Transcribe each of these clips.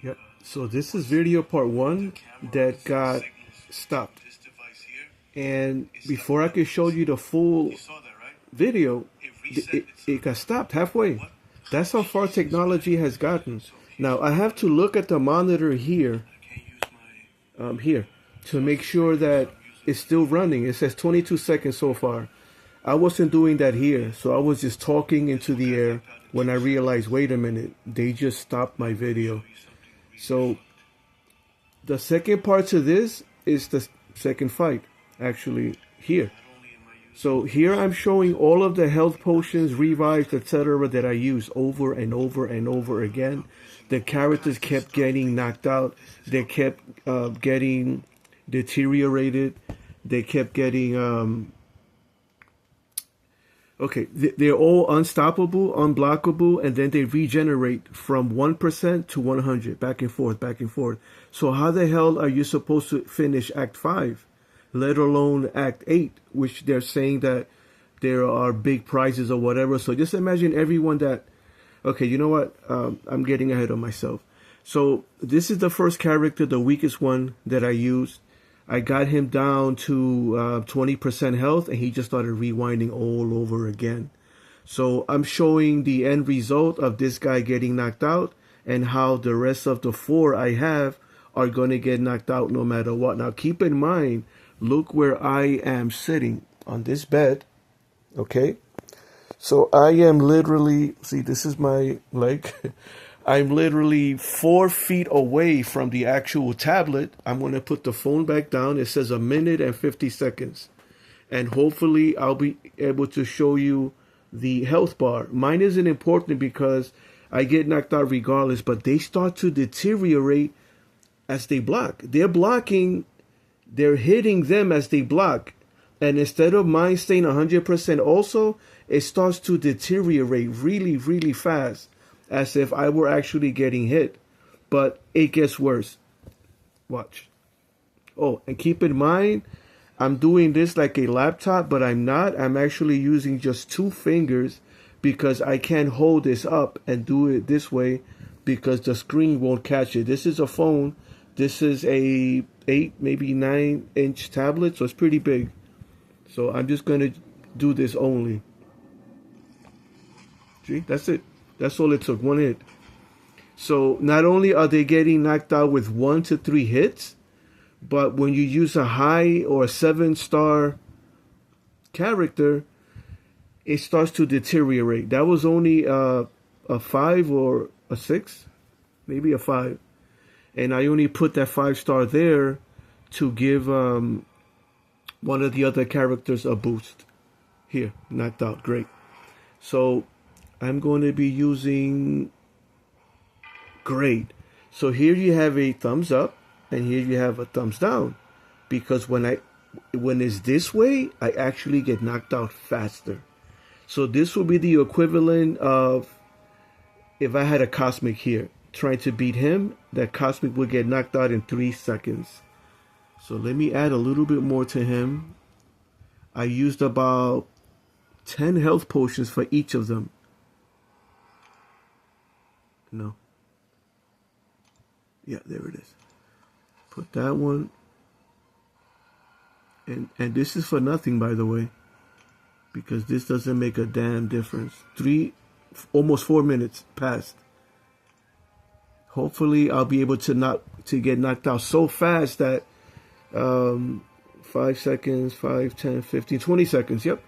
Yep. So this is video part one that got stopped. And before I could show you the full video, it got stopped halfway. That's how far technology has gotten. Now I have to look at the monitor here, to make sure that it's still running. It says 22 seconds so far. I wasn't doing that here, so I was just talking into the air when I realized, wait a minute, they just stopped my video. So the second part to this is the second fight, actually, here. So here I'm showing all of the health potions, revives, etc. that I use over and over and over again. The characters kept getting knocked out. They kept getting deteriorated. They kept getting okay, they're all unstoppable, unblockable, and then they regenerate from 1% to 100, back and forth, back and forth. So how the hell are you supposed to finish Act 5, let alone Act 8, which they're saying that there are big prizes or whatever? So just imagine everyone that... Okay, you know what? I'm getting ahead of myself. So this is the first character, the weakest one that I used. I got him down to 20% health, and he just started rewinding all over again. So I'm showing the end result of this guy getting knocked out, and how the rest of the four I have are going to get knocked out no matter what. Now keep in mind, look where I am sitting on this bed. Okay, so I am literally, see, this is my leg. I'm literally 4 feet away from the actual tablet. I'm going to put the phone back down. It says 1 minute and 50 seconds. And hopefully I'll be able to show you the health bar. Mine isn't important because I get knocked out regardless, but they start to deteriorate as they block. They're blocking, they're hitting them as they block. And instead of mine staying 100% also, it starts to deteriorate really, really fast, as if I were actually getting hit. But it gets worse. Watch. Oh, and keep in mind, I'm doing this like a laptop, but I'm not. I'm actually using just 2 fingers because I can't hold this up and do it this way because the screen won't catch it. This is a phone. This is a 8, maybe 9-inch tablet, so it's pretty big. So I'm just going to do this only. See, that's it. That's all it took, 1 hit. So not only are they getting knocked out with 1 to 3 hits, but when you use a high or a 7-star character, it starts to deteriorate. That was only a 5 or a 6, maybe a 5. And I only put that 5-star there to give one of the other characters a boost. Here, knocked out, great. So I'm going to be using... Great. So here you have a thumbs up, and here you have a thumbs down, because when it's this way, I actually get knocked out faster. So this will be the equivalent of if I had a Cosmic here trying to beat him, that Cosmic would get knocked out in 3 seconds. So let me add a little bit more to him. I used about 10 health potions for each of them. No. Yeah, there it is. Put that one. And this is for nothing, by the way, because this doesn't make a damn difference. Almost 4 minutes passed. Hopefully I'll be able to get knocked out so fast that 5 seconds, 5, 10, 15, 20 seconds. Yep.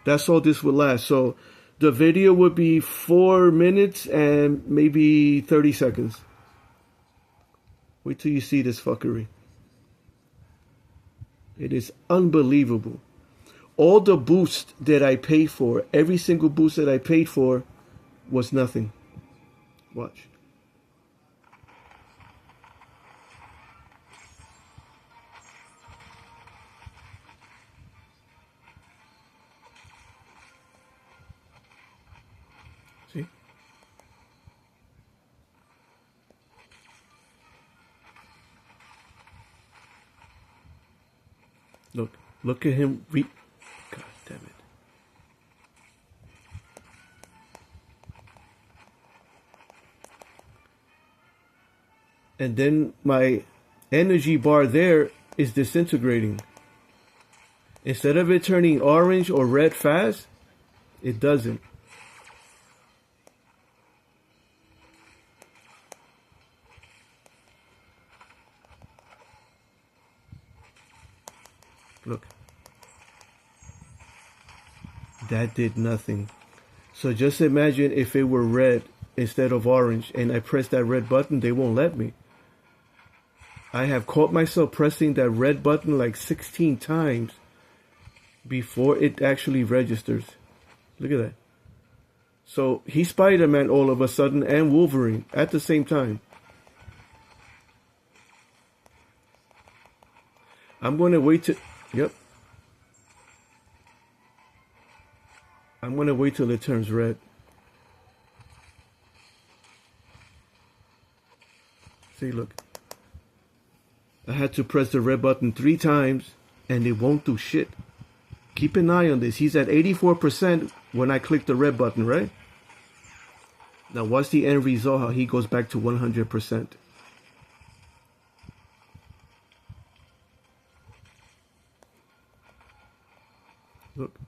That's all this would last. So the video would be 4 minutes and maybe 30 seconds. Wait till you see this fuckery. It is unbelievable. All the boosts that I paid for, every single boost that I paid for, was nothing. Watch. See? Look at him. God damn it. and then my energy bar there is disintegrating. Instead of it turning orange or red fast, it doesn't. Look. That did nothing. So just imagine if it were red instead of orange and I press that red button, they won't let me. I have caught myself pressing that red button like 16 times before it actually registers. Look at that. So he's Spider-Man all of a sudden and Wolverine at the same time. I'm going to wait to... Yep. I'm going to wait till it turns red. See, look. I had to press the red button 3 times and it won't do shit. Keep an eye on this. He's at 84% when I click the red button, right? Now watch the end result, how he goes back to 100%. Look.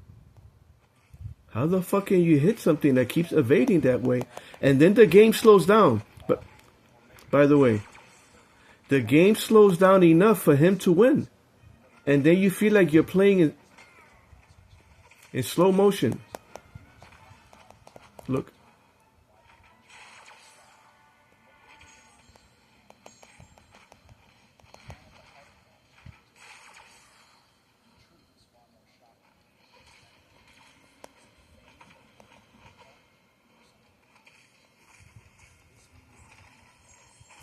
How the fuck can you hit something that keeps evading that way? And then the game slows down. But, by the way, the game slows down enough for him to win. And then you feel like you're playing in slow motion. Look.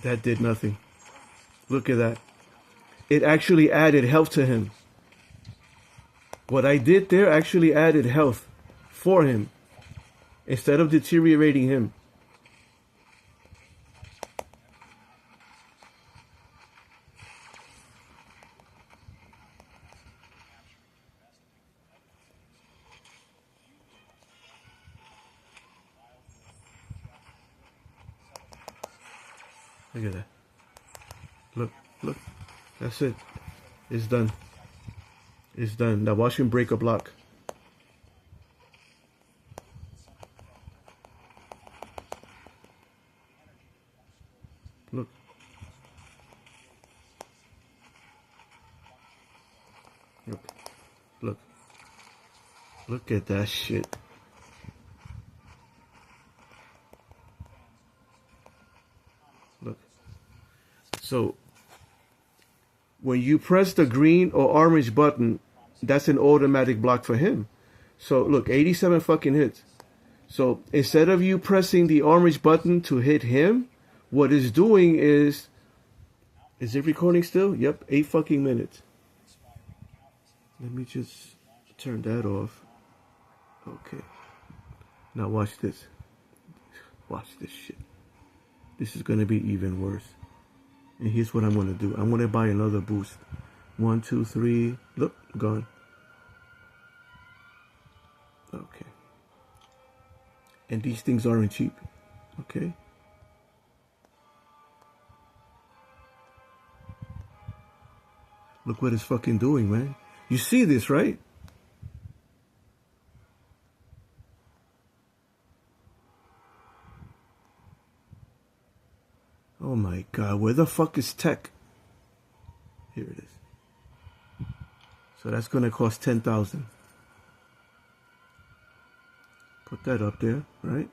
That did nothing. Look at that. It actually added health to him. What I did there actually added health for him instead of deteriorating him. Look at that. Look, look. That's it. It's done. It's done. Now watch him break a block. Look. Look. Look. Look at that shit. Look. So when you press the green or orange button, that's an automatic block for him. So look, 87 fucking hits. So instead of you pressing the orange button to hit him, what it's doing is it recording still? Yep, 8 fucking minutes. Let me just turn that off. Okay. Now watch this. Watch this shit. This is gonna be even worse. And here's what I'm gonna do. I'm gonna buy another boost. 1, 2, 3. Look, gone. Okay. And these things aren't cheap. Okay. Look what it's fucking doing, man. You see this, right? Oh my god, where the fuck is tech? Here it is. So that's gonna cost 10,000. Put that up there, right?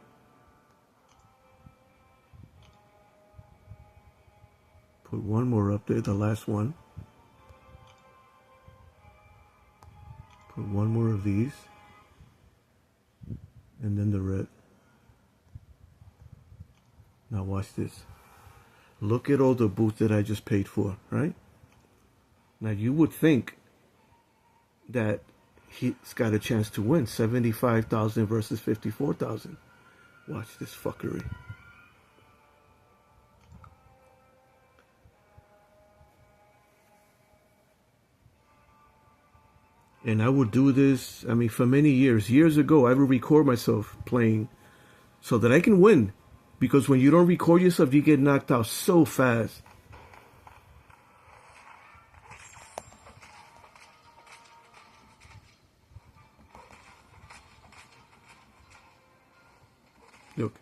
Put one more up there, the last one. Put one more of these. And then the red. Now watch this. Look at all the boots that I just paid for, right? Now you would think that he's got a chance to win. 75,000 versus 54,000. Watch this fuckery. And I would do this, for many years. Years ago, I would record myself playing so that I can win. Because when you don't record yourself, you get knocked out so fast. Look.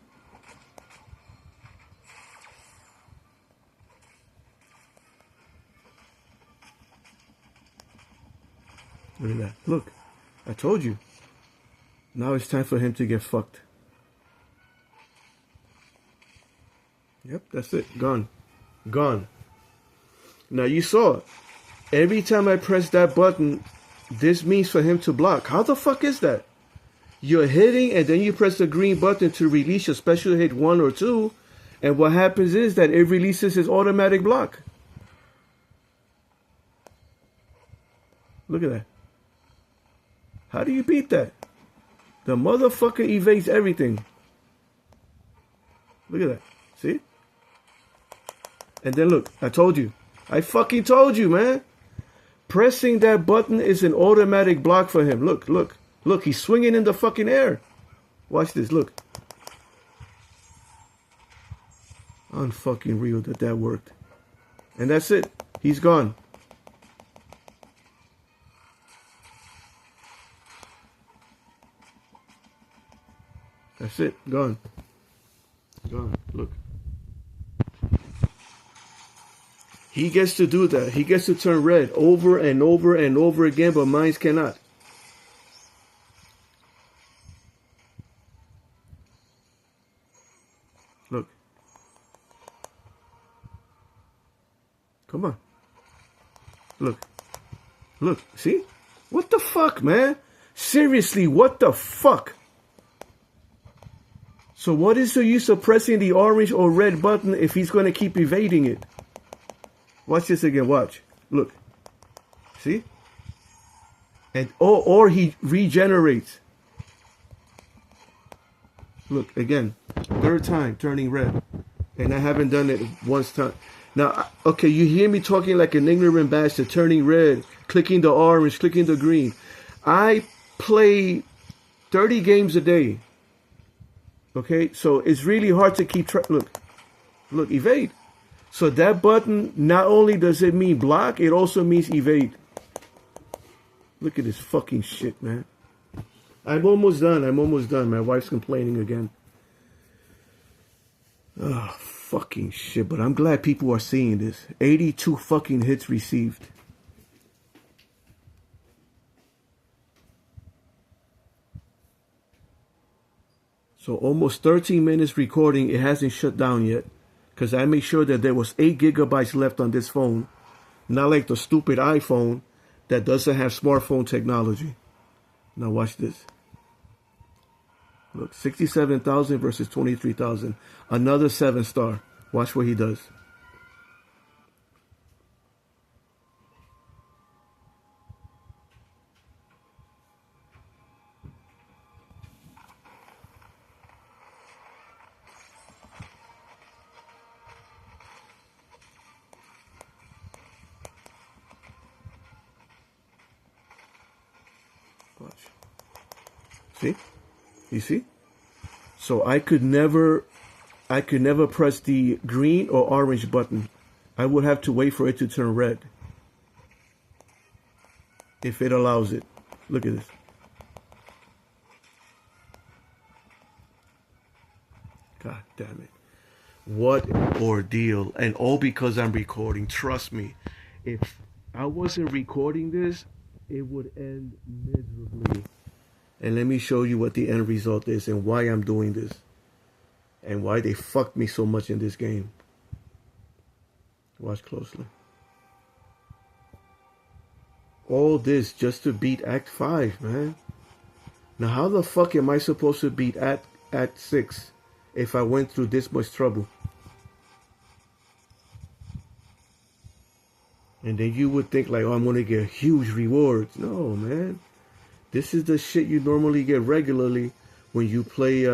Look at that. Look. I told you. Now it's time for him to get fucked. Yep, that's it. Gone. Gone. Now you saw it. Every time I press that button, this means for him to block. How the fuck is that? You're hitting and then you press the green button to release your special hit 1 or 2. And what happens is that it releases his automatic block. Look at that. How do you beat that? The motherfucker evades everything. Look at that. See? And then look, I told you. I fucking told you, man. Pressing that button is an automatic block for him. Look, look. Look, he's swinging in the fucking air. Watch this, look. Unfucking real that worked. And that's it. He's gone. That's it. Gone. Gone. Look. He gets to do that. He gets to turn red over and over and over again, but mine cannot. Look. Come on. Look. Look. See? What the fuck, man? Seriously, what the fuck? So what is the use of pressing the orange or red button if he's going to keep evading it? Watch this again. Watch. Look. See? And or he regenerates. Look, again. Third time turning red. And I haven't done it once time. Now, okay, you hear me talking like an ignorant bastard, turning red, clicking the orange, clicking the green. I play 30 games a day. Okay, so it's really hard to keep track. Look, look, evade. So that button, not only does it mean block, it also means evade. Look at this fucking shit, man. I'm almost done. I'm almost done. My wife's complaining again. Oh, fucking shit. But I'm glad people are seeing this. 82 fucking hits received. So almost 13 minutes recording. It hasn't shut down yet. Because I made sure that there was 8 gigabytes left on this phone. Not like the stupid iPhone that doesn't have smartphone technology. Now watch this. Look, 67,000 versus 23,000. Another 7-star. Watch what he does. Watch. See? You see? So I could never press the green or orange button. I would have to wait for it to turn red. If it allows it. Look at this. God damn it. What ordeal. And all because I'm recording. Trust me. If I wasn't recording this, it would end miserably. And let me show you what the end result is and why I'm doing this. And why they fucked me so much in this game. Watch closely. All this just to beat Act 5, man. Now how the fuck am I supposed to beat Act 6 if I went through this much trouble? And then you would think like, oh, I'm going to get huge rewards. No, man. This is the shit you normally get regularly when you play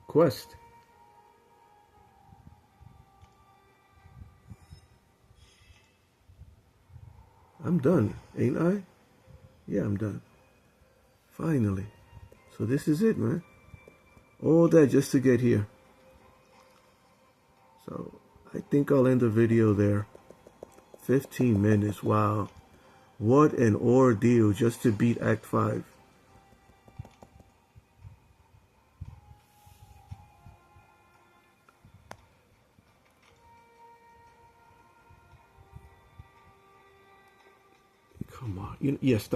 Quest. I'm done, ain't I? Yeah, I'm done. Finally. So this is it, man. All that just to get here. So I think I'll end the video there. 15 minutes, wow. What an ordeal just to beat Act 5. Come on. Yes, stop.